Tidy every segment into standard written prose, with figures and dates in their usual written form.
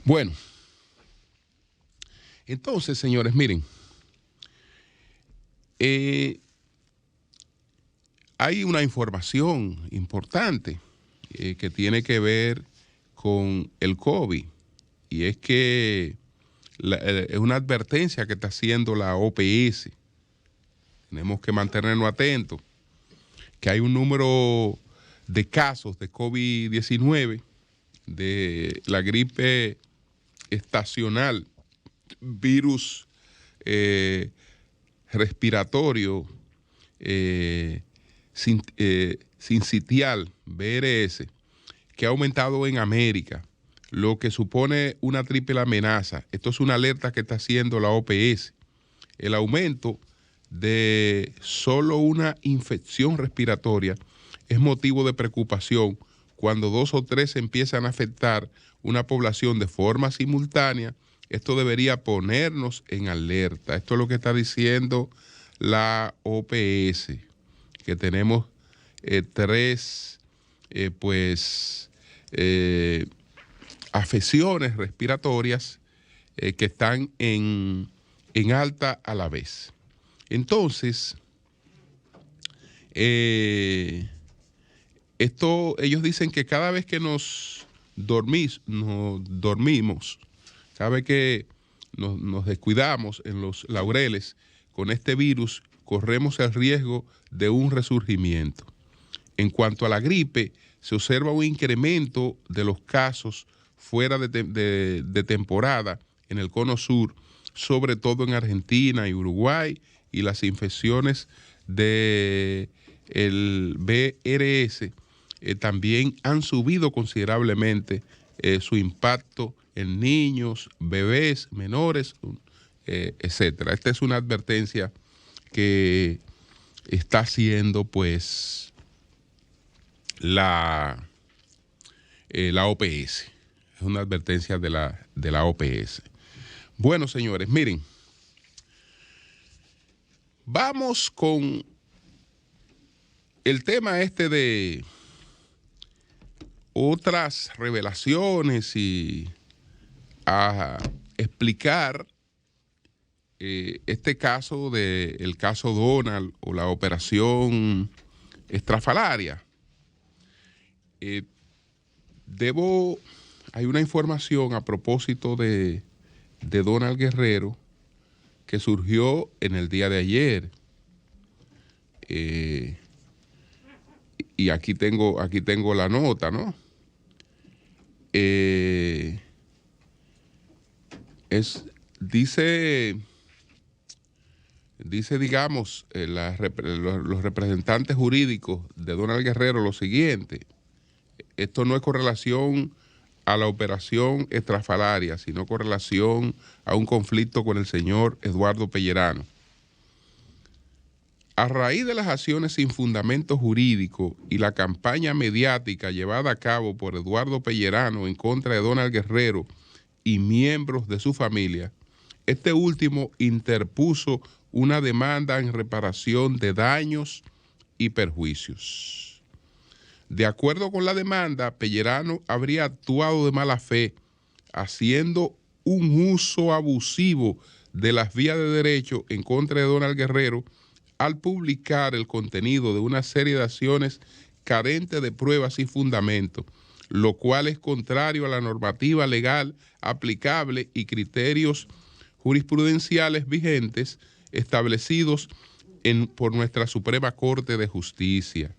Bueno, entonces, señores, miren, hay una información importante que tiene que ver con el COVID, y es que es una advertencia que está haciendo la OPS. Tenemos que mantenernos atentos, que hay un número de casos de COVID-19, de la gripe estacional, virus respiratorio sincitial, VRS, que ha aumentado en América, lo que supone una triple amenaza. Esto es una alerta que está haciendo la OPS. El aumento de solo una infección respiratoria es motivo de preocupación cuando 2 o 3 empiezan a afectar una población de forma simultánea. Esto debería ponernos en alerta. Esto es lo que está diciendo la OPS, que tenemos 3 afecciones respiratorias que están en alta a la vez. Entonces, ellos dicen que cada vez que nos dormimos, cada vez que nos descuidamos en los laureles con este virus, corremos el riesgo de un resurgimiento. En cuanto a la gripe, se observa un incremento de los casos fuera de temporada en el cono sur, sobre todo en Argentina y Uruguay, y las infecciones del VRS también han subido considerablemente su impacto en niños, bebés, menores, etcétera. Esta es una advertencia que está haciendo pues la OPS. Es una advertencia de la OPS. Bueno, señores, miren, vamos con el tema este de otras revelaciones y a explicar este caso el caso Donald o la operación estrafalaria. Hay una información a propósito de Donald Guerrero que surgió en el día de ayer. Y aquí tengo la nota, ¿no? Dice, digamos, los representantes jurídicos de Donald Guerrero lo siguiente: esto no es con relación a la operación estrafalaria, sino con relación a un conflicto con el señor Eduardo Pellerano. A raíz de las acciones sin fundamento jurídico y la campaña mediática llevada a cabo por Eduardo Pellerano en contra de Donald Guerrero y miembros de su familia, este último interpuso una demanda en reparación de daños y perjuicios. De acuerdo con la demanda, Pellerano habría actuado de mala fe, haciendo un uso abusivo de las vías de derecho en contra de Donald Guerrero al publicar el contenido de una serie de acciones carentes de pruebas y fundamento, lo cual es contrario a la normativa legal aplicable y criterios jurisprudenciales vigentes establecidos por nuestra Suprema Corte de Justicia.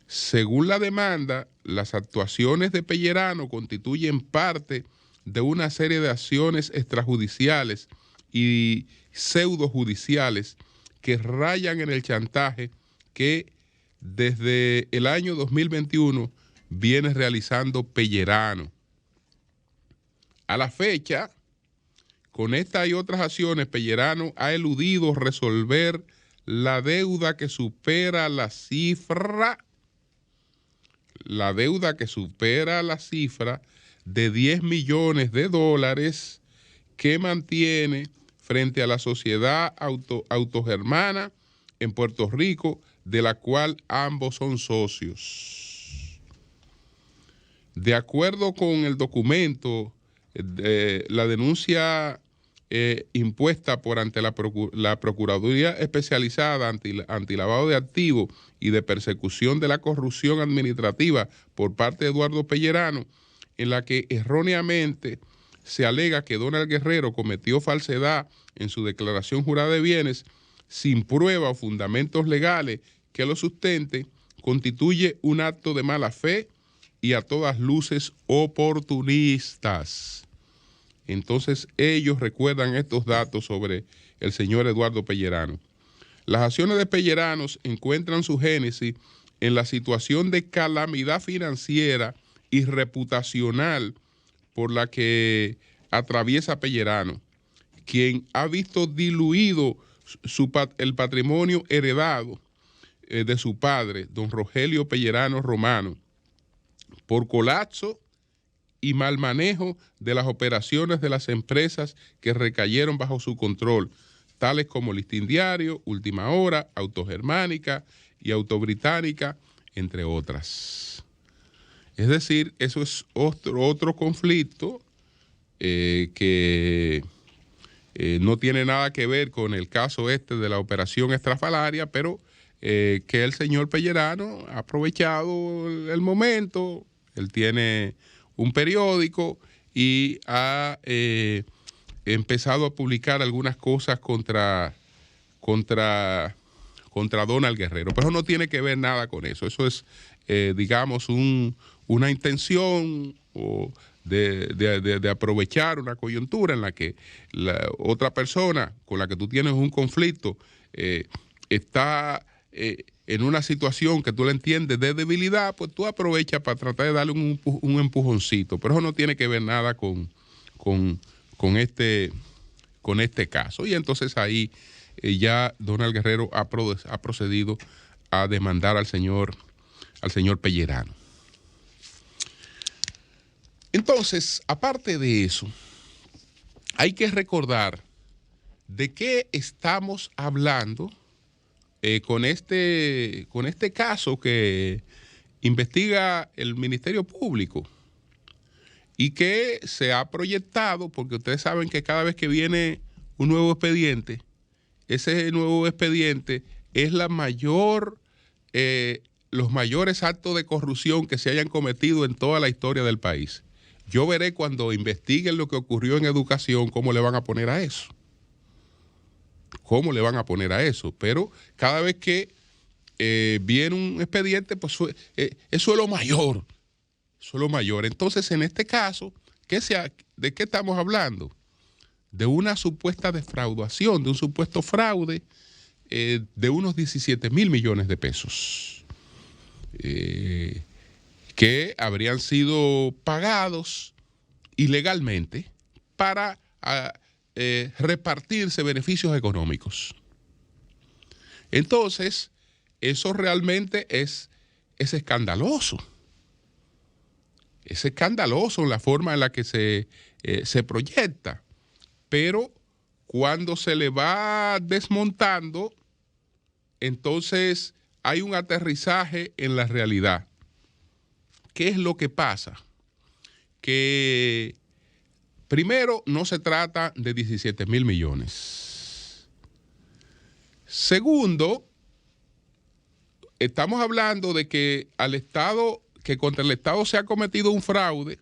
Según la demanda, las actuaciones de Pellerano constituyen parte de una serie de acciones extrajudiciales y pseudojudiciales que rayan en el chantaje que desde el año 2021 viene realizando Pellerano. A la fecha, con estas y otras acciones, Pellerano ha eludido resolver la deuda que supera la cifra de $10 millones que mantiene frente a la sociedad autogermana en Puerto Rico, de la cual ambos son socios. De acuerdo con el documento La denuncia impuesta por ante la Procuraduría Especializada Antilavado de Activos y de Persecución de la Corrupción Administrativa por parte de Eduardo Pellerano, en la que erróneamente se alega que Donald Guerrero cometió falsedad en su declaración jurada de bienes sin prueba o fundamentos legales que lo sustenten, constituye un acto de mala fe y a todas luces oportunistas. Entonces ellos recuerdan estos datos sobre el señor Eduardo Pellerano. Las acciones de Pellerano encuentran su génesis en la situación de calamidad financiera y reputacional por la que atraviesa Pellerano, quien ha visto diluido el patrimonio heredado de su padre, don Rogelio Pellerano Romano, por colapso y mal manejo de las operaciones de las empresas que recayeron bajo su control, tales como Listín Diario, Última Hora, Autogermánica y Autobritánica, entre otras. Es decir, eso es otro conflicto que no tiene nada que ver con el caso este de la operación estrafalaria, pero que el señor Pellerano ha aprovechado el momento. Él tiene un periódico y ha empezado a publicar algunas cosas contra Donald Guerrero, pero no tiene que ver nada con eso. Eso es, digamos, una intención de aprovechar una coyuntura en la que la otra persona con la que tú tienes un conflicto está en una situación que tú le entiendes de debilidad, pues tú aprovechas para tratar de darle un empujoncito, pero eso no tiene que ver nada con este caso. Y entonces ahí ya Donald Guerrero ha procedido a demandar al señor Pellerano. Entonces, aparte de eso, hay que recordar de qué estamos hablando con este caso que investiga el Ministerio Público y que se ha proyectado, porque ustedes saben que cada vez que viene un nuevo expediente, ese nuevo expediente es los mayores actos de corrupción que se hayan cometido en toda la historia del país. Yo veré cuando investiguen lo que ocurrió en educación, cómo le van a poner a eso. Pero cada vez que viene un expediente, pues eso es lo mayor. Entonces, en este caso, ¿de qué estamos hablando? De una supuesta defraudación, de un supuesto fraude de unos 17,000 millones de pesos. Que habrían sido pagados ilegalmente para repartirse beneficios económicos. Entonces, eso realmente es escandaloso. Es escandaloso en la forma en la que se proyecta, pero cuando se le va desmontando, entonces hay un aterrizaje en la realidad. ¿Qué es lo que pasa? Que primero no se trata de 17,000 millones. Segundo, estamos hablando de que contra el Estado se ha cometido un fraude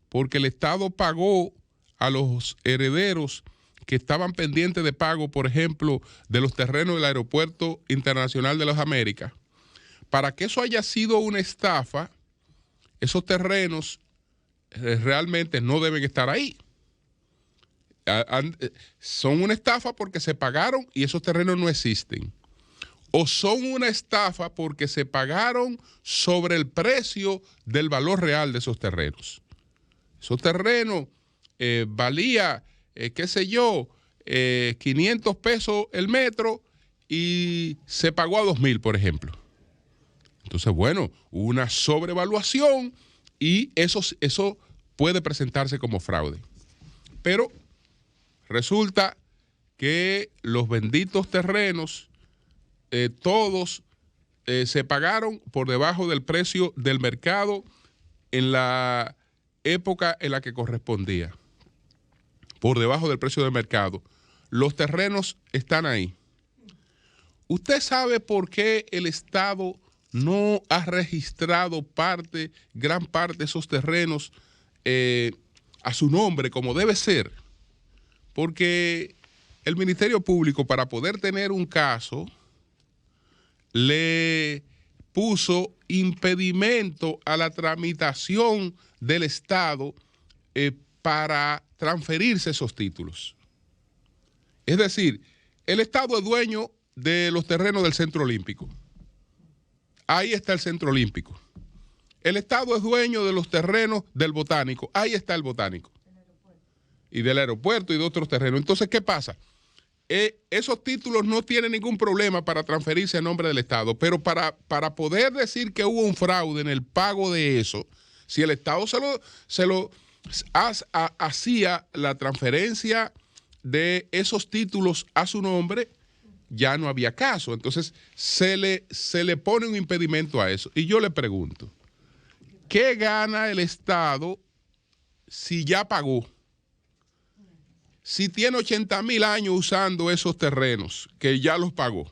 porque el Estado pagó a los herederos que estaban pendientes de pago, por ejemplo, de los terrenos del Aeropuerto Internacional de las Américas. Para que eso haya sido una estafa, esos terrenos realmente no deben estar ahí. Son una estafa porque se pagaron y esos terrenos no existen. O son una estafa porque se pagaron sobre el precio del valor real de esos terrenos. Esos terrenos valía, 500 pesos el metro y se pagó a 2,000, por ejemplo. Entonces, bueno, hubo una sobrevaluación y eso puede presentarse como fraude. Pero resulta que los benditos terrenos, todos se pagaron por debajo del precio del mercado en la época en la que correspondía. por debajo del precio de mercado, los terrenos están ahí. ¿Usted sabe por qué el Estado no ha registrado gran parte de esos terrenos a su nombre como debe ser? Porque el Ministerio Público, para poder tener un caso, le puso impedimento a la tramitación del Estado para transferirse esos títulos. Es decir, el Estado es dueño de los terrenos del Centro Olímpico. Ahí está el Centro Olímpico. El Estado es dueño de los terrenos del Botánico. Ahí está el Botánico. Y del aeropuerto y de otros terrenos. Entonces, ¿qué pasa? Esos títulos no tienen ningún problema para transferirse a nombre del Estado, pero para poder decir que hubo un fraude en el pago de eso, si el Estado hacía la transferencia de esos títulos a su nombre, ya no había caso. Entonces se le pone un impedimento a eso. Y yo le pregunto, ¿qué gana el Estado si ya pagó? Si tiene 80,000 años usando esos terrenos, que ya los pagó,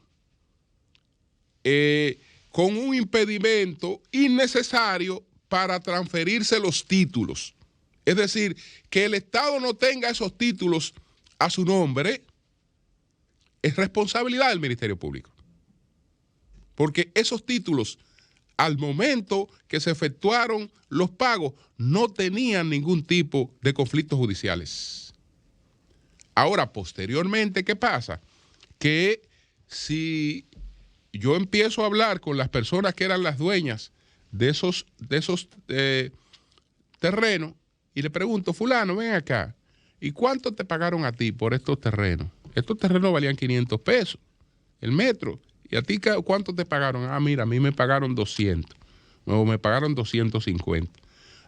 con un impedimento innecesario para transferirse los títulos. Es decir, que el Estado no tenga esos títulos a su nombre es responsabilidad del Ministerio Público. Porque esos títulos, al momento que se efectuaron los pagos, no tenían ningún tipo de conflictos judiciales. Ahora, posteriormente, ¿qué pasa? Que si yo empiezo a hablar con las personas que eran las dueñas de esos terrenos y le pregunto, fulano, ven acá, ¿y cuánto te pagaron a ti por estos terrenos? Estos terrenos valían 500 pesos el metro. ¿Y a ti cuánto te pagaron? Ah, mira, a mí me pagaron 200. O me pagaron 250.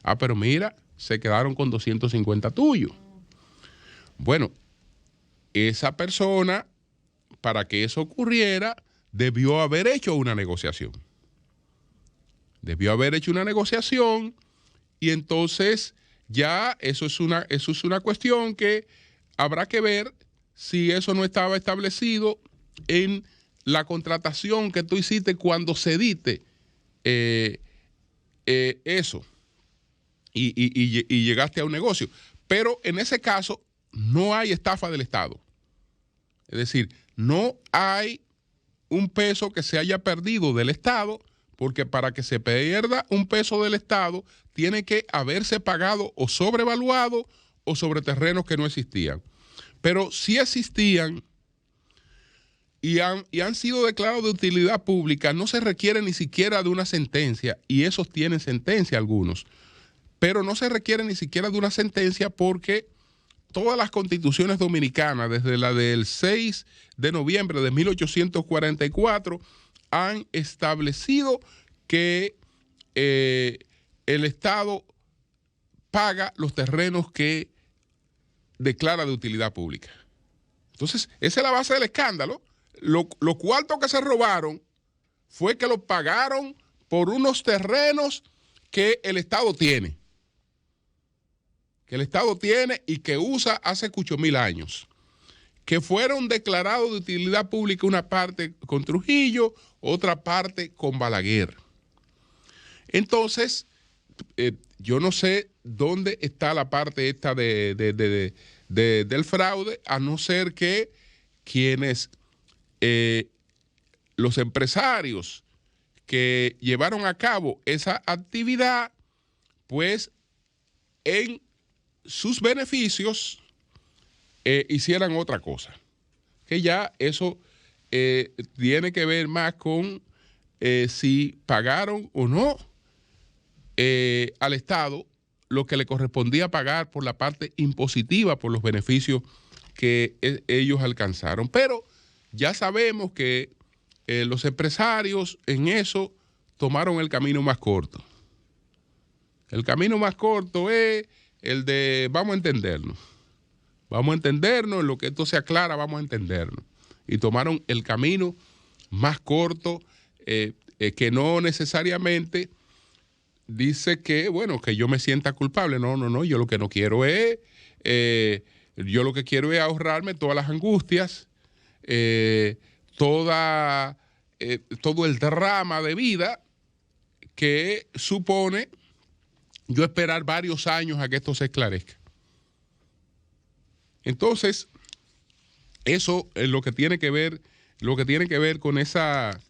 Ah, pero mira, se quedaron con 250 tuyos. Bueno, esa persona, para que eso ocurriera, debió haber hecho una negociación. Debió haber hecho una negociación y entonces ya eso es una cuestión que habrá que ver si eso no estaba establecido en la contratación que tú hiciste cuando cediste eso y llegaste a un negocio. Pero en ese caso no hay estafa del Estado. Es decir, no hay un peso que se haya perdido del Estado, porque para que se pierda un peso del Estado tiene que haberse pagado o sobrevaluado o sobre terrenos que no existían. Pero si existían y han sido declarados de utilidad pública, no se requiere ni siquiera de una sentencia, y esos tienen sentencia algunos, pero no se requiere ni siquiera de una sentencia porque todas las constituciones dominicanas, desde la del 6 de noviembre de 1844, han establecido que el Estado paga los terrenos que declara de utilidad pública. Entonces, esa es la base del escándalo. Los cuartos que se robaron fue que los pagaron por unos terrenos que el Estado tiene. Que el Estado tiene y que usa hace 8,000 años. Que fueron declarados de utilidad pública una parte con Trujillo, otra parte con Balaguer. Entonces, yo no sé dónde está la parte esta del fraude, a no ser que quienes, los empresarios que llevaron a cabo esa actividad, pues en sus beneficios hicieran otra cosa. Que ya eso tiene que ver más con si pagaron o no al Estado lo que le correspondía pagar por la parte impositiva, por los beneficios que ellos alcanzaron. Pero ya sabemos que los empresarios en eso tomaron el camino más corto. El camino más corto es el de vamos a entendernos. Vamos a entendernos, en lo que esto se aclara, vamos a entendernos. Y tomaron el camino más corto, que no necesariamente dice que, bueno, que yo me sienta culpable. No, yo lo que no quiero es Yo lo que quiero es ahorrarme todas las angustias, todo el drama de vida que supone yo esperar varios años a que esto se esclarezca. Entonces, eso es lo que tiene que ver con esa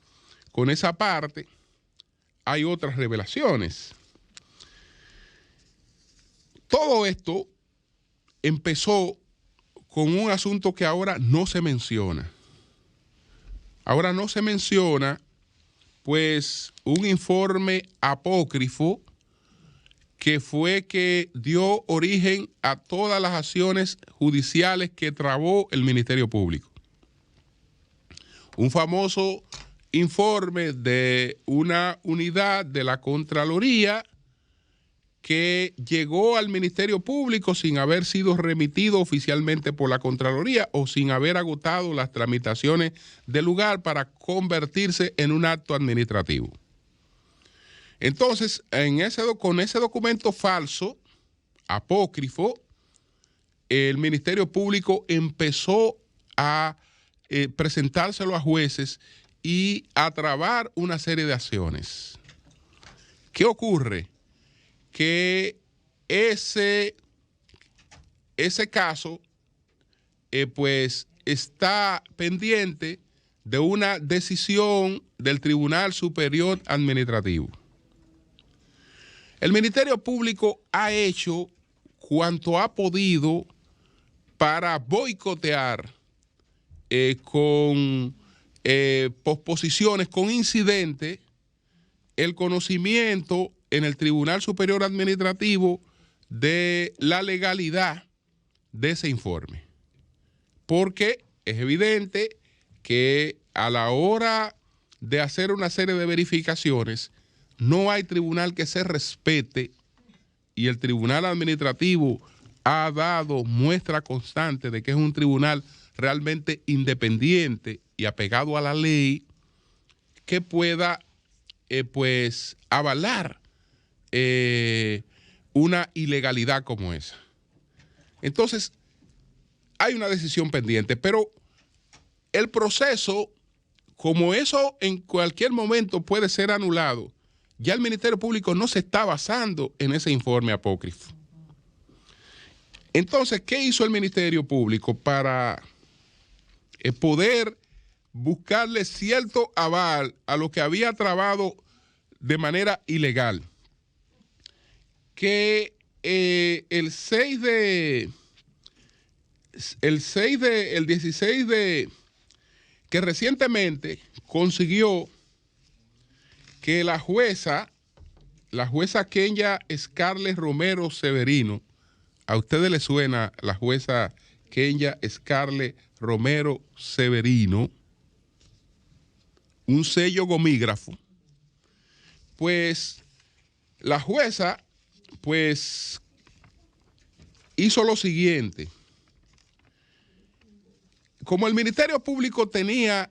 parte. Hay otras revelaciones. Todo esto empezó con un asunto que ahora no se menciona. Ahora no se menciona, pues, un informe apócrifo que fue que dio origen a todas las acciones judiciales que trabó el Ministerio Público. Un famoso informe de una unidad de la Contraloría que llegó al Ministerio Público sin haber sido remitido oficialmente por la Contraloría o sin haber agotado las tramitaciones del lugar para convertirse en un acto administrativo. Entonces, con ese documento falso, apócrifo, el Ministerio Público empezó a presentárselo a jueces y a trabar una serie de acciones. ¿Qué ocurre? Que ese caso pues está pendiente de una decisión del Tribunal Superior Administrativo. El Ministerio Público ha hecho cuanto ha podido para boicotear con posposiciones, con incidentes, el conocimiento en el Tribunal Superior Administrativo de la legalidad de ese informe. Porque es evidente que a la hora de hacer una serie de verificaciones, no hay tribunal que se respete, y el Tribunal Administrativo ha dado muestra constante de que es un tribunal realmente independiente y apegado a la ley, que pueda pues avalar una ilegalidad como esa. Entonces, hay una decisión pendiente, pero el proceso, como eso en cualquier momento puede ser anulado, ya el Ministerio Público no se está basando en ese informe apócrifo. Entonces, ¿qué hizo el Ministerio Público para poder buscarle cierto aval a lo que había trabado de manera ilegal? Que el 16 de que recientemente consiguió que la jueza Kenya Scarlett Romero Severino, ¿a ustedes les suena la jueza Kenya Scarlett Romero Severino? Un sello gomígrafo. Pues la jueza pues hizo lo siguiente. Como el Ministerio Público tenía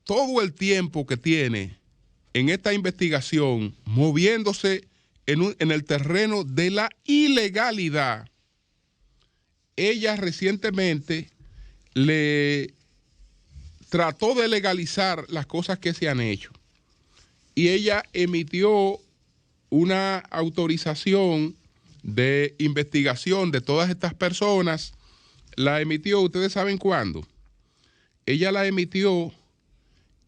todo el tiempo que tiene en esta investigación moviéndose en el terreno de la ilegalidad, ella recientemente le trató de legalizar las cosas que se han hecho. Y ella emitió una autorización de investigación de todas estas personas. La emitió, ¿ustedes saben cuándo? Ella la emitió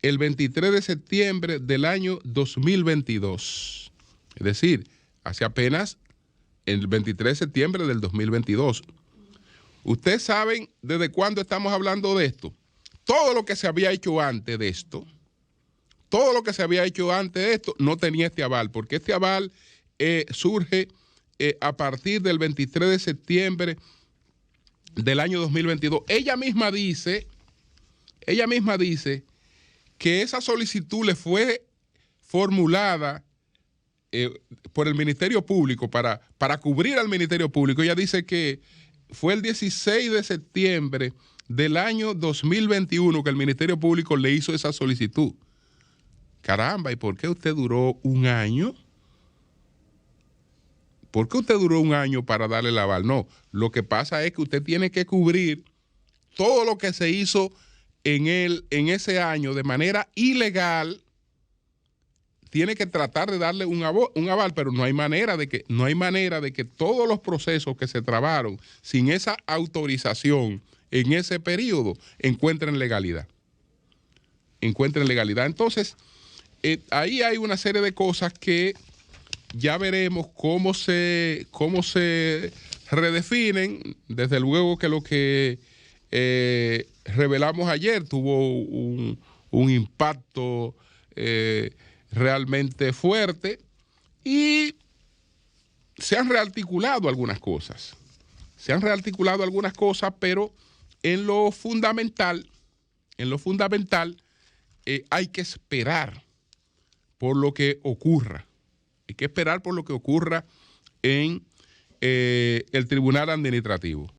el 23 de septiembre del año 2022. Es decir, hace apenas el 23 de septiembre del 2022. ¿Ustedes saben desde cuándo estamos hablando de esto? Todo lo que se había hecho antes de esto, no tenía este aval, porque este aval surge a partir del 23 de septiembre del año 2022. Ella misma dice que esa solicitud le fue formulada por el Ministerio Público para cubrir al Ministerio Público. Ella dice que fue el 16 de septiembre del año 2021 que el Ministerio Público le hizo esa solicitud. Caramba, ¿y por qué usted duró un año ¿Por qué usted duró un año para darle el aval? No, lo que pasa es que usted tiene que cubrir todo lo que se hizo en ese año de manera ilegal. Tiene que tratar de darle un aval, pero no hay manera de que todos los procesos que se trabaron sin esa autorización en ese periodo encuentren legalidad. Entonces, ahí hay una serie de cosas que ya veremos cómo se redefinen. Desde luego que lo que revelamos ayer tuvo un impacto realmente fuerte y se han rearticulado algunas cosas. Pero en lo fundamental hay que esperar por lo que ocurra. Hay que esperar por lo que ocurra en el Tribunal Administrativo.